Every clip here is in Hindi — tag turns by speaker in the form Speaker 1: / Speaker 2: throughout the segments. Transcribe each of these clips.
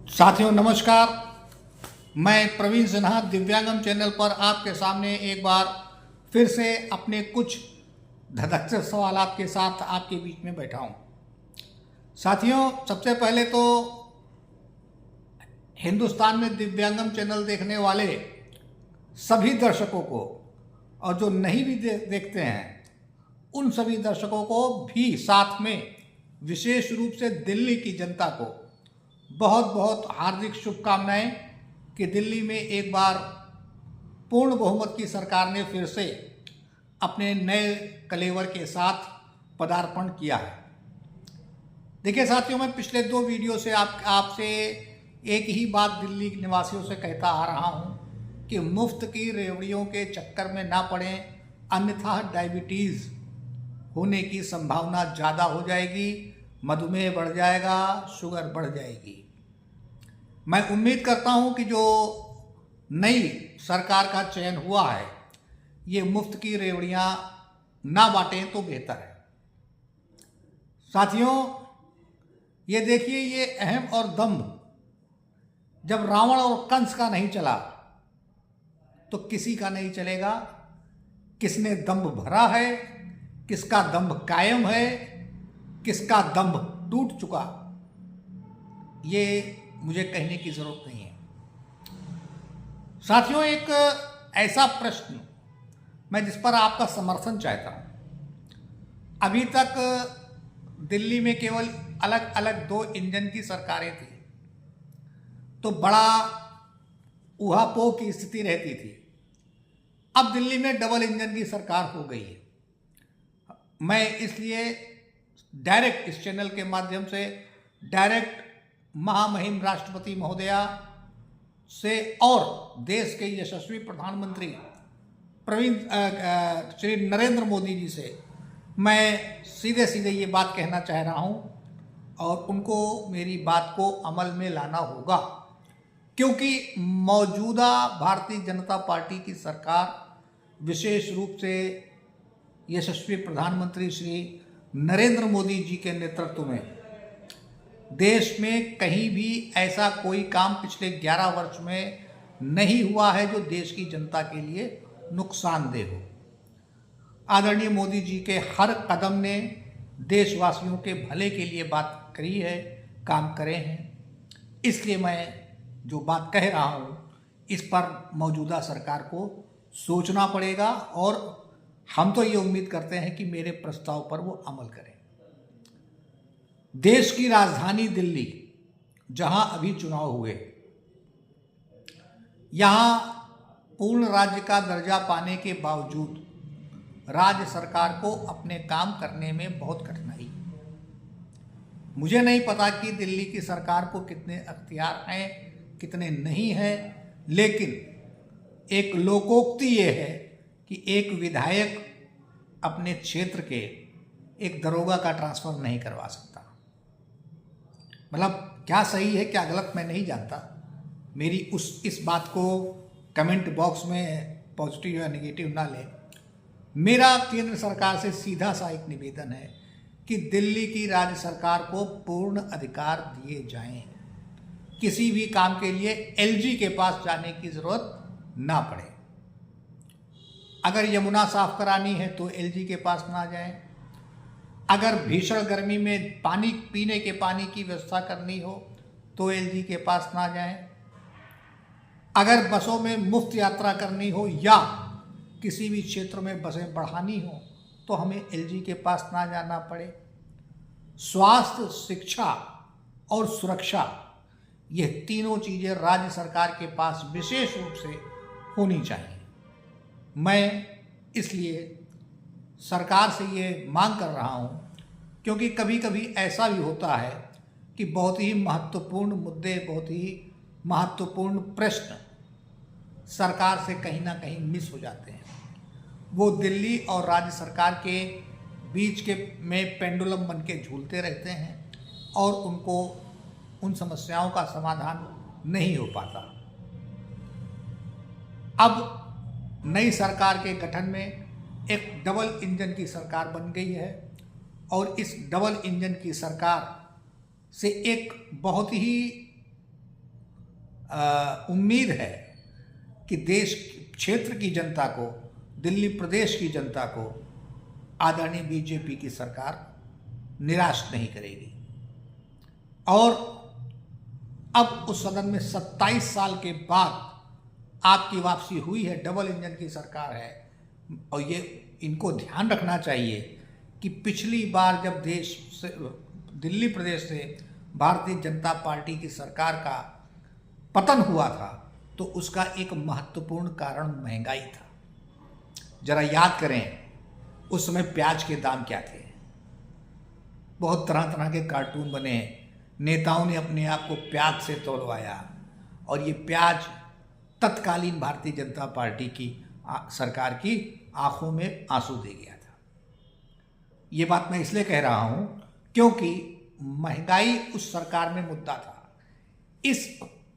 Speaker 1: साथियों नमस्कार। मैं प्रवीण सिन्हा दिव्यांगम चैनल पर आपके सामने एक बार फिर से अपने कुछ धधकते सवालात के साथ आपके बीच में बैठा हूँ। साथियों, सबसे पहले तो हिंदुस्तान में दिव्यांगम चैनल देखने वाले सभी दर्शकों को और जो नहीं भी देखते हैं उन सभी दर्शकों को भी साथ में विशेष रूप से दिल्ली की जनता को बहुत बहुत हार्दिक शुभकामनाएं कि दिल्ली में एक बार पूर्ण बहुमत की सरकार ने फिर से अपने नए कलेवर के साथ पदार्पण किया है। देखिए साथियों, मैं पिछले 2 वीडियो से आपसे एक ही बात दिल्ली निवासियों से कहता आ रहा हूं कि मुफ्त की रेवड़ियों के चक्कर में ना पड़ें, अन्यथा डायबिटीज़ होने की संभावना ज़्यादा हो जाएगी, मधुमेह बढ़ जाएगा, शुगर बढ़ जाएगी। मैं उम्मीद करता हूं कि जो नई सरकार का चयन हुआ है ये मुफ्त की रेवड़ियां ना बांटें तो बेहतर है। साथियों, ये देखिए, ये अहम और दम्भ जब रावण और कंस का नहीं चला तो किसी का नहीं चलेगा। किसने दम्भ भरा है, किसका दम्भ कायम है, किसका दम्भ टूट चुका, ये मुझे कहने की जरूरत नहीं है। साथियों, एक ऐसा प्रश्न मैं जिस पर आपका समर्थन चाहता हूं। अभी तक दिल्ली में केवल अलग अलग 2 इंजन की सरकारें थी तो बड़ा ऊहापोह की स्थिति रहती थी। अब दिल्ली में डबल इंजन की सरकार हो गई है। मैं इसलिए डायरेक्ट इस चैनल के माध्यम से डायरेक्ट महामहिम राष्ट्रपति महोदया से और देश के यशस्वी प्रधानमंत्री श्री नरेंद्र मोदी जी से मैं सीधे सीधे ये बात कहना चाह रहा हूँ और उनको मेरी बात को अमल में लाना होगा, क्योंकि मौजूदा भारतीय जनता पार्टी की सरकार विशेष रूप से यशस्वी प्रधानमंत्री श्री नरेंद्र मोदी जी के नेतृत्व में देश में कहीं भी ऐसा कोई काम पिछले 11 वर्ष में नहीं हुआ है जो देश की जनता के लिए नुकसानदेह हो। आदरणीय मोदी जी के हर कदम ने देशवासियों के भले के लिए बात करी है, काम करे हैं। इसलिए मैं जो बात कह रहा हूँ इस पर मौजूदा सरकार को सोचना पड़ेगा और हम तो ये उम्मीद करते हैं कि मेरे प्रस्ताव पर वो अमल करें। देश की राजधानी दिल्ली, जहां अभी चुनाव हुए, यहां पूर्ण राज्य का दर्जा पाने के बावजूद राज्य सरकार को अपने काम करने में बहुत कठिनाई है। मुझे नहीं पता कि दिल्ली की सरकार को कितने अख्तियार हैं, कितने नहीं हैं, लेकिन एक लोकोक्ति ये है कि एक विधायक अपने क्षेत्र के एक दरोगा का ट्रांसफर नहीं करवा सकता। मतलब क्या सही है क्या गलत मैं नहीं जानता। मेरी इस बात को कमेंट बॉक्स में पॉजिटिव या नेगेटिव ना लें। मेरा केंद्र सरकार से सीधा सा एक निवेदन है कि दिल्ली की राज्य सरकार को पूर्ण अधिकार दिए जाएं। किसी भी काम के लिए एलजी के पास जाने की जरूरत ना पड़े। अगर यमुना साफ करानी है तो एलजी के पास ना जाएं। अगर भीषण गर्मी में पानी पीने के पानी की व्यवस्था करनी हो तो एलजी के पास ना जाएं। अगर बसों में मुफ्त यात्रा करनी हो या किसी भी क्षेत्र में बसें बढ़ानी हो तो हमें एलजी के पास ना जाना पड़े। स्वास्थ्य, शिक्षा और सुरक्षा, ये तीनों चीज़ें राज्य सरकार के पास विशेष रूप से होनी चाहिए। मैं इसलिए सरकार से ये मांग कर रहा हूँ, क्योंकि कभी कभी ऐसा भी होता है कि बहुत ही महत्वपूर्ण मुद्दे, बहुत ही महत्वपूर्ण प्रश्न सरकार से कहीं ना कहीं मिस हो जाते हैं। वो दिल्ली और राज्य सरकार के बीच के में पेंडुलम बन के झूलते रहते हैं और उनको उन समस्याओं का समाधान नहीं हो पाता। अब नई सरकार के गठन में एक डबल इंजन की सरकार बन गई है और इस डबल इंजन की सरकार से एक बहुत ही उम्मीद है कि देश क्षेत्र की जनता को, दिल्ली प्रदेश की जनता को आदरणीय बीजेपी की सरकार निराश नहीं करेगी। और अब उस सदन में 27 साल के बाद आपकी वापसी हुई है, डबल इंजन की सरकार है। और ये इनको ध्यान रखना चाहिए कि पिछली बार जब देश से, दिल्ली प्रदेश से भारतीय जनता पार्टी की सरकार का पतन हुआ था तो उसका एक महत्वपूर्ण कारण महंगाई था। जरा याद करें उस समय प्याज के दाम क्या थे। बहुत तरह तरह के कार्टून बने, नेताओं ने अपने आप को प्याज से तोलवाया और ये प्याज तत्कालीन भारतीय जनता पार्टी की सरकार की आंखों में आंसू दे गया था। ये बात मैं इसलिए कह रहा हूं क्योंकि महंगाई उस सरकार में मुद्दा था। इस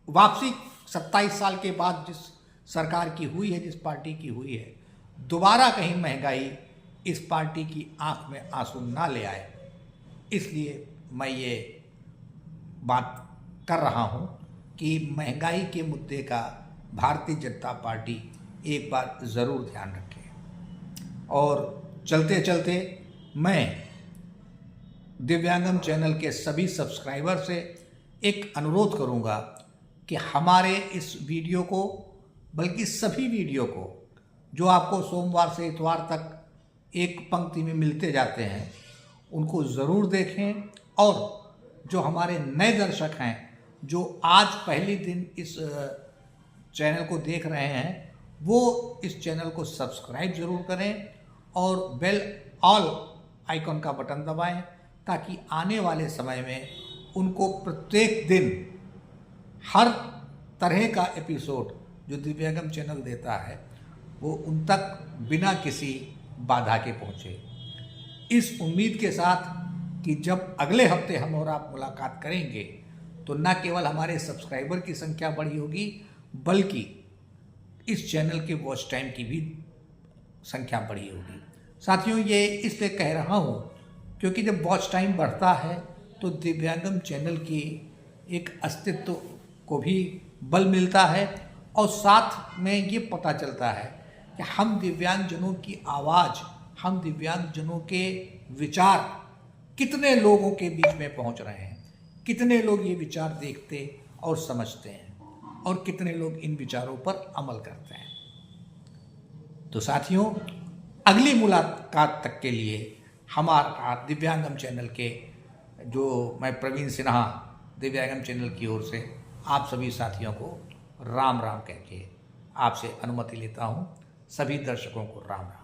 Speaker 1: वापसी 27 साल के बाद जिस सरकार की हुई है, जिस पार्टी की हुई है, दोबारा कहीं महंगाई इस पार्टी की आंख में आंसू ना ले आए, इसलिए मैं ये बात कर रहा हूं कि महंगाई के मुद्दे का भारतीय जनता पार्टी एक बार ज़रूर ध्यान रखे। और चलते चलते मैं दिव्यांगम चैनल के सभी सब्सक्राइबर से एक अनुरोध करूंगा कि हमारे इस वीडियो को, बल्कि सभी वीडियो को जो आपको सोमवार से इतवार तक एक पंक्ति में मिलते जाते हैं, उनको ज़रूर देखें। और जो हमारे नए दर्शक हैं, जो आज पहली दिन इस चैनल को देख रहे हैं, वो इस चैनल को सब्सक्राइब ज़रूर करें और बेल ऑल आइकॉन का बटन दबाएं ताकि आने वाले समय में उनको प्रत्येक दिन हर तरह का एपिसोड जो दिव्यांगम चैनल देता है वो उन तक बिना किसी बाधा के पहुँचे। इस उम्मीद के साथ कि जब अगले हफ्ते हम और आप मुलाकात करेंगे तो न केवल हमारे सब्सक्राइबर की संख्या बढ़ी होगी, बल्कि इस चैनल के वॉच टाइम की भी संख्या बढ़ी होगी। साथियों, ये इसलिए कह रहा हूँ क्योंकि जब वॉच टाइम बढ़ता है तो दिव्यांगम चैनल की एक अस्तित्व को भी बल मिलता है और साथ में ये पता चलता है कि हम दिव्यांगजनों की आवाज़, हम दिव्यांगजनों के विचार कितने लोगों के बीच में पहुंच रहे हैं, कितने लोग ये विचार देखते और समझते हैं और कितने लोग इन विचारों पर अमल करते हैं। तो साथियों, अगली मुलाकात तक के लिए हमारा दिव्यांगम चैनल के, जो मैं प्रवीण सिन्हा दिव्यांगम चैनल की ओर से आप सभी साथियों को राम राम कह के आपसे अनुमति लेता हूँ। सभी दर्शकों को राम राम।